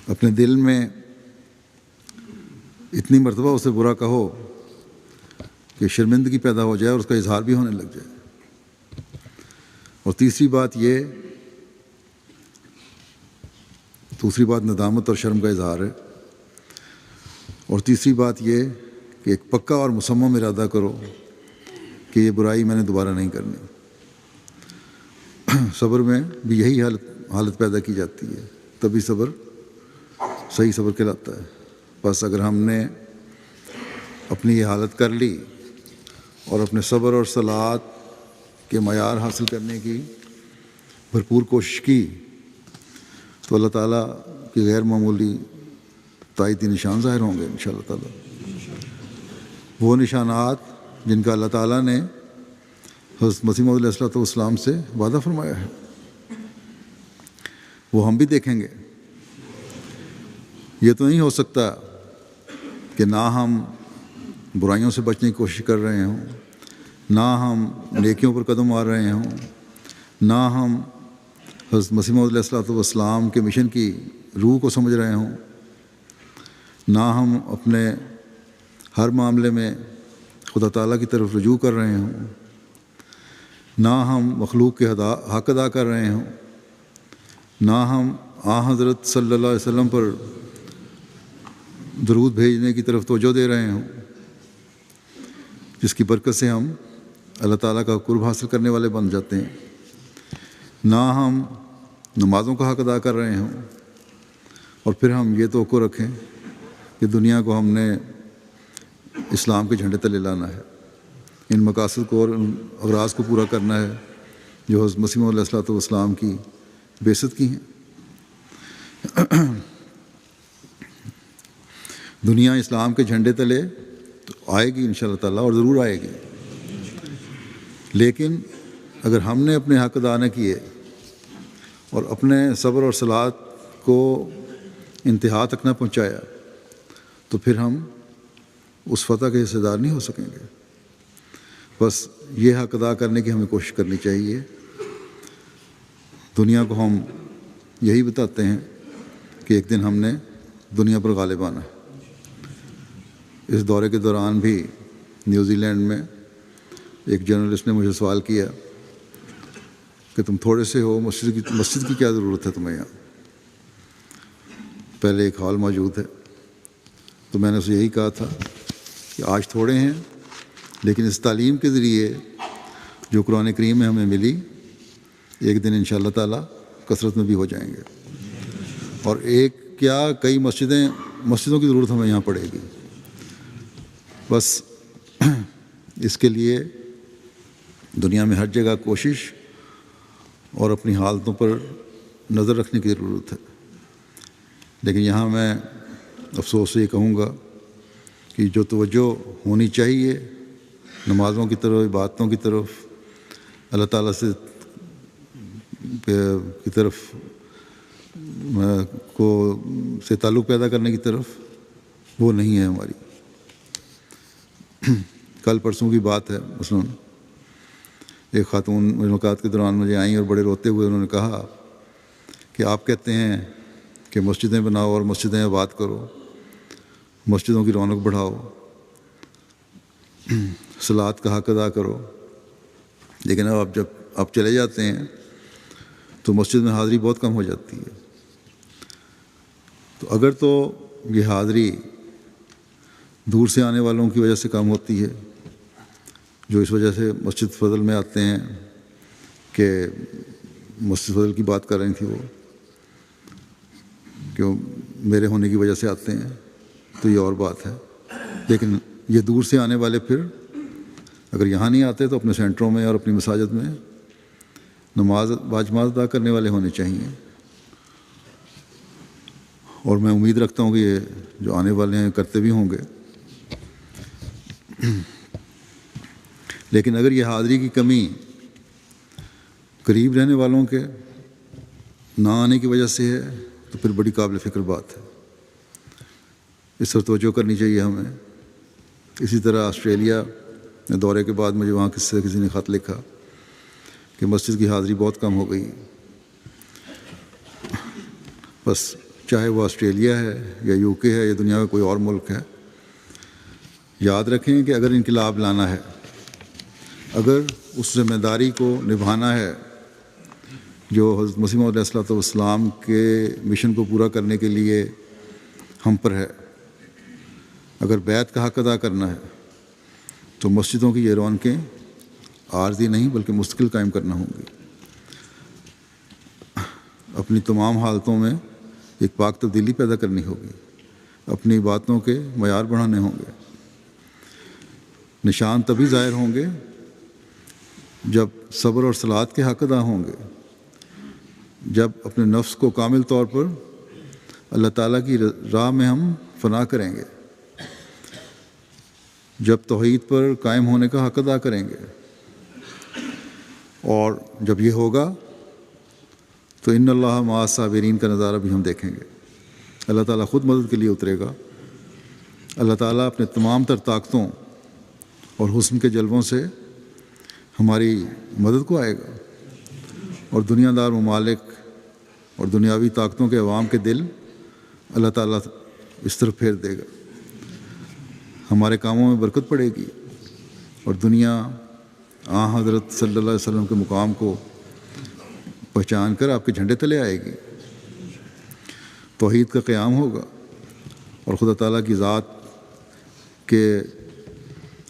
اپنے دل میں اتنی مرتبہ اسے برا کہو کہ شرمندگی پیدا ہو جائے اور اس کا اظہار بھی ہونے لگ جائے۔ اور تیسری بات ندامت اور شرم کا اظہار ہے۔ اور تیسری بات یہ کہ ایک پکا اور مصمم ارادہ کرو کہ یہ برائی میں نے دوبارہ نہیں کرنی۔ صبر میں بھی یہی حالت پیدا کی جاتی ہے، تبھی صبر صحیح صبر کہلاتا ہے۔ بس اگر ہم نے اپنی یہ حالت کر لی اور اپنے صبر اور صلات کے معیار حاصل کرنے کی بھرپور کوشش کی تو اللہ تعالیٰ کی غیر معمولی تائیدی نشان ظاہر ہوں گے انشاءاللہ تعالیٰ۔ وہ نشانات جن کا اللہ تعالیٰ نے حضرت مسیح موعود علیہ السلام سے وعدہ فرمایا ہے، وہ ہم بھی دیکھیں گے۔ یہ تو نہیں ہو سکتا کہ نہ ہم برائیوں سے بچنے کی کوشش کر رہے ہوں، نہ ہم نیکیوں پر قدم مار رہے ہوں، نہ ہم حضرت مسیح موعود علیہ السلام کے مشن کی روح کو سمجھ رہے ہوں، نہ ہم اپنے ہر معاملے میں خدا تعالیٰ کی طرف رجوع کر رہے ہوں، نہ ہم مخلوق کے حق ادا کر رہے ہوں، نہ ہم حضرت صلی اللہ علیہ وسلم پر درود بھیجنے کی طرف توجہ دے رہے ہوں، جس کی برکت سے ہم اللہ تعالیٰ کا قرب حاصل کرنے والے بن جاتے ہیں، نہ ہم نمازوں کا حق ادا کر رہے ہوں، اور پھر ہم یہ توقع رکھیں کہ دنیا کو ہم نے اسلام کے جھنڈے تلے لانا ہے، ان مقاصد کو اور ان اغراض کو پورا کرنا ہے جو حضرت مسیح موعود علیہ السلام کی بعثت کی ہیں۔ دنیا اسلام کے جھنڈے تلے تو آئے گی انشاءاللہ تعالیٰ، اور ضرور آئے گی، لیکن اگر ہم نے اپنے حق ادا نہ کیے اور اپنے صبر اور صلات کو انتہا تک نہ پہنچایا تو پھر ہم اس فتح کے حصے دار نہیں ہو سکیں گے۔ بس یہ حق ادا کرنے کی ہمیں کوشش کرنی چاہیے۔ دنیا کو ہم یہی بتاتے ہیں کہ ایک دن ہم نے دنیا پر غالب آنا ہے۔ اس دورے کے دوران بھی نیوزی لینڈ میں ایک جرنلسٹ نے مجھے سوال کیا کہ تم تھوڑے سے ہو، مسجد کی کیا ضرورت ہے تمہیں یہاں، پہلے ایک ہال موجود ہے۔ تو میں نے اسے یہی کہا تھا کہ آج تھوڑے ہیں، لیکن اس تعلیم کے ذریعے جو قرآن کریم میں ہمیں ملی، ایک دن انشاءاللہ تعالیٰ کثرت میں بھی ہو جائیں گے، اور ایک کیا کئی مسجدوں کی ضرورت ہمیں یہاں پڑے گی۔ بس اس کے لیے دنیا میں ہر جگہ کوشش اور اپنی حالتوں پر نظر رکھنے کی ضرورت ہے، لیکن یہاں میں افسوس سے یہ کہوں گا کہ جو توجہ ہونی چاہیے نمازوں کی طرف، عبادتوں کی طرف، اللہ تعالیٰ کی طرف سے تعلق پیدا کرنے کی طرف، وہ نہیں ہے ہماری۔ کل پرسوں کی بات ہے، مثلاً ایک خاتون ملاقات کے دوران مجھے آئیں اور بڑے روتے ہوئے انہوں نے کہا کہ آپ کہتے ہیں کہ مسجدیں بناؤ اور مسجدیں آباد کرو، مسجدوں کی رونق بڑھاؤ، صلات کا حق ادا کرو، لیکن اب جب آپ چلے جاتے ہیں تو مسجد میں حاضری بہت کم ہو جاتی ہے۔ تو اگر تو یہ حاضری دور سے آنے والوں کی وجہ سے کم ہوتی ہے، جو اس وجہ سے مسجد فضل میں آتے ہیں کہ مسجد فضل کی بات کر رہی تھی وہ کہ وہ میرے ہونے کی وجہ سے آتے ہیں، تو یہ اور بات ہے. لیکن یہ دور سے آنے والے پھر اگر یہاں نہیں آتے تو اپنے سینٹروں میں اور اپنی مساجد میں نماز باجماعت ادا کرنے والے ہونے چاہیے. اور میں امید رکھتا ہوں کہ یہ جو آنے والے ہیں کرتے بھی ہوں گے. لیکن اگر یہ حاضری کی کمی قریب رہنے والوں کے نہ آنے کی وجہ سے ہے تو پھر بڑی قابل فکر بات ہے. اس پر توجہ کرنی چاہیے ہمیں. اسی طرح آسٹریلیا دورے کے بعد مجھے وہاں کسی نے خط لکھا کہ مسجد کی حاضری بہت کم ہو گئی. بس چاہے وہ آسٹریلیا ہے یا یو کے ہے یا دنیا کا کوئی اور ملک ہے، یاد رکھیں کہ اگر انقلاب لانا ہے، اگر اس ذمہ داری کو نبھانا ہے جو حضرت مسیح موعود علیہ الصلوۃ والسلام کے مشن کو پورا کرنے کے لیے ہم پر ہے، اگر بیعت کا حق ادا کرنا ہے تو مسجدوں کی یہ رونقیں عارضی نہیں بلکہ مستقل قائم کرنا ہوں گی. اپنی تمام حالتوں میں ایک پاک تبدیلی پیدا کرنی ہوگی، اپنی باتوں کے معیار بڑھانے ہوں گے. نشان تبھی ظاہر ہوں گے جب صبر اور صلات کے حق ادا ہوں گے، جب اپنے نفس کو کامل طور پر اللہ تعالیٰ کی راہ میں ہم فنا کریں گے، جب توحید پر قائم ہونے کا حق ادا کریں گے. اور جب یہ ہوگا تو ان اللہ مع الصابرین کا نظارہ بھی ہم دیکھیں گے. اللہ تعالیٰ خود مدد کے لیے اترے گا. اللہ تعالیٰ اپنے تمام تر طاقتوں اور حسن کے جلووں سے ہماری مدد کو آئے گا، اور دنیا دار ممالک اور دنیاوی طاقتوں کے عوام کے دل اللہ تعالیٰ اس طرف پھیر دے گا. ہمارے کاموں میں برکت پڑے گی اور دنیا حضرت صلی اللہ علیہ وسلم کے مقام کو پہچان کر آپ کے جھنڈے تلے آئے گی. توحید کا قیام ہوگا اور خدا تعالیٰ کی ذات کے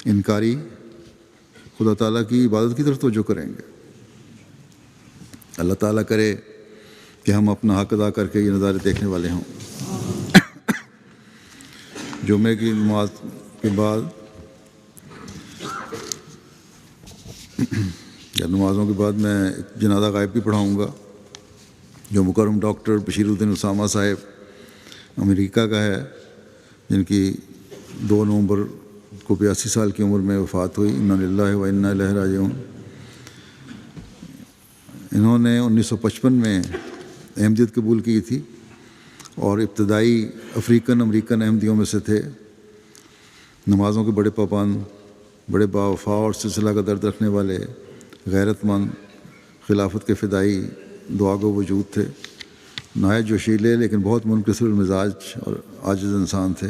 انکاری خدا تعالیٰ کی عبادت کی طرف توجہ کریں گے. اللہ تعالیٰ کرے کہ ہم اپنا حق ادا کر کے یہ نظارے دیکھنے والے ہوں. جمعے کی نماز کے بعد یا نمازوں کے بعد میں جنازہ غائب بھی پڑھاؤں گا جو مکرم ڈاکٹر بشیر الدین اسامہ صاحب امریکہ کا ہے، جن کی 2 نومبر کو 82 سال کی عمر میں وفات ہوئی. انا للہ و انا الیہ راجعون. انہوں نے 1955 میں احمدیت قبول کی تھی اور ابتدائی افریقن امریکن احمدیوں میں سے تھے. نمازوں کے بڑے پابند، بڑے باوفا اور سلسلہ کا درد رکھنے والے، غیرت مند، خلافت کے فدائی، دعاگو وجود تھے. نہایت جوشیلے لیکن بہت منکسر المزاج اور عاجز انسان تھے.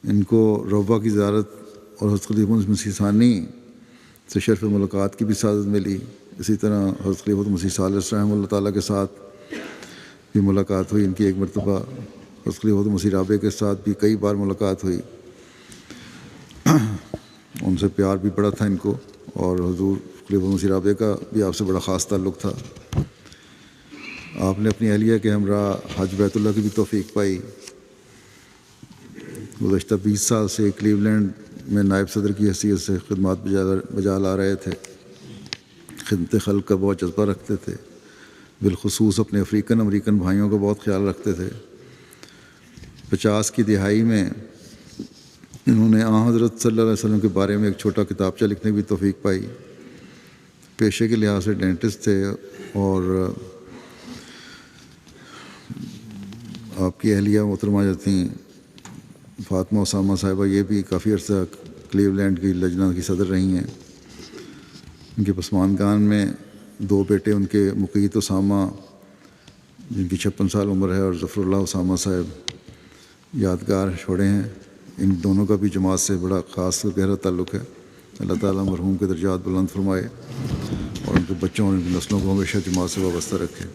ان کو روضہ کی زیارت اور حضرت خلیفہ مسیح ثانی سے شرف ملاقات کی بھی سعادت ملی. اسی طرح حضرت خلیفہ مسیح ثالث رحمہ اللہ تعالیٰ کے ساتھ بھی ملاقات ہوئی. ان کی ایک مرتبہ حضرت خلیفہ مسیح رابع کے ساتھ بھی کئی بار ملاقات ہوئی. ان سے پیار بھی بڑا تھا ان کو، اور حضور خلیفہ مسیح رابع کا بھی آپ سے بڑا خاص تعلق تھا. آپ نے اپنی اہلیہ کے ہمراہ حج بیت اللہ کی بھی توفیق پائی. گزشتہ 20 سال سے کلیولینڈ میں نائب صدر کی حیثیت سے خدمات بجا لا رہے تھے. خدمت خلق کا بہت جذبہ رکھتے تھے، بالخصوص اپنے افریقن امریکن بھائیوں کا بہت خیال رکھتے تھے. 50 کی دہائی میں انہوں نے حضرت صلی اللہ علیہ وسلم کے بارے میں ایک چھوٹا کتابچہ لکھنے کی بھی توفیق پائی. پیشے کے لحاظ سے ڈینٹسٹ تھے، اور آپ کی اہلیہ محترمہ جو تھیں فاطمہ اسامہ صاحبہ، یہ بھی کافی عرصہ کلیولینڈ کی لجنہ کی صدر رہی ہیں. ان کے پسماندگان میں 2 بیٹے ان کے مقیت اسامہ جن کی 56 سال عمر ہے، اور ظفر اللہ اسامہ صاحب یادگار چھوڑے ہیں. ان دونوں کا بھی جماعت سے بڑا خاص اور گہرا تعلق ہے. اللہ تعالیٰ مرحوم کے درجات بلند فرمائے اور ان کے بچوں اور ان کی نسلوں کو ہمیشہ جماعت سے وابستہ رکھے.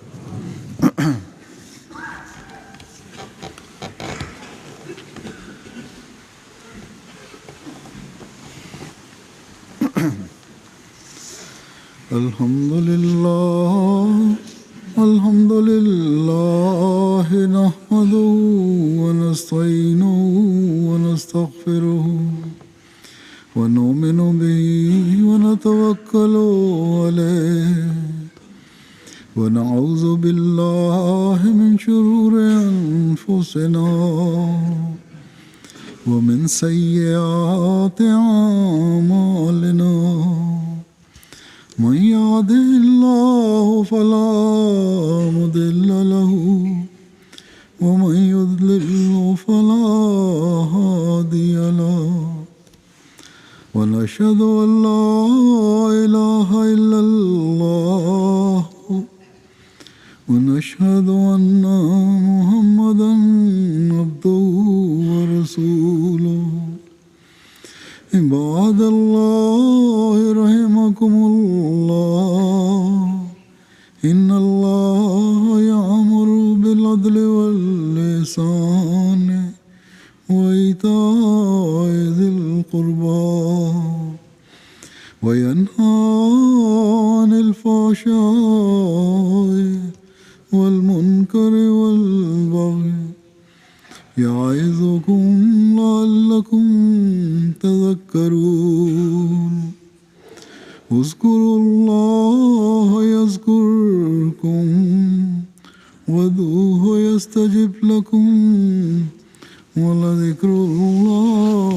الحمد لله نحمده ونستعينه ونستغفره ونؤمن به ونتوكل عليه ونعوذ بالله من شرور أنفسنا ومن سيئات أعمالنا من يهده الله فلا مضل له ومن يضلل فلا هادي له ونشهد أن لا إله إلا الله ونشهد أن محمدا عبده ورسوله عباد الله رحمكم الله إن الله يأمر بالعدل والإحسان وإيتاء ذي القربى وينهى عن الفحشاء والمنكر والبغي يعظكم لعلكم تذكرون اذكروا الله يذكركم وادعوه يستجب لكم ولذكر الله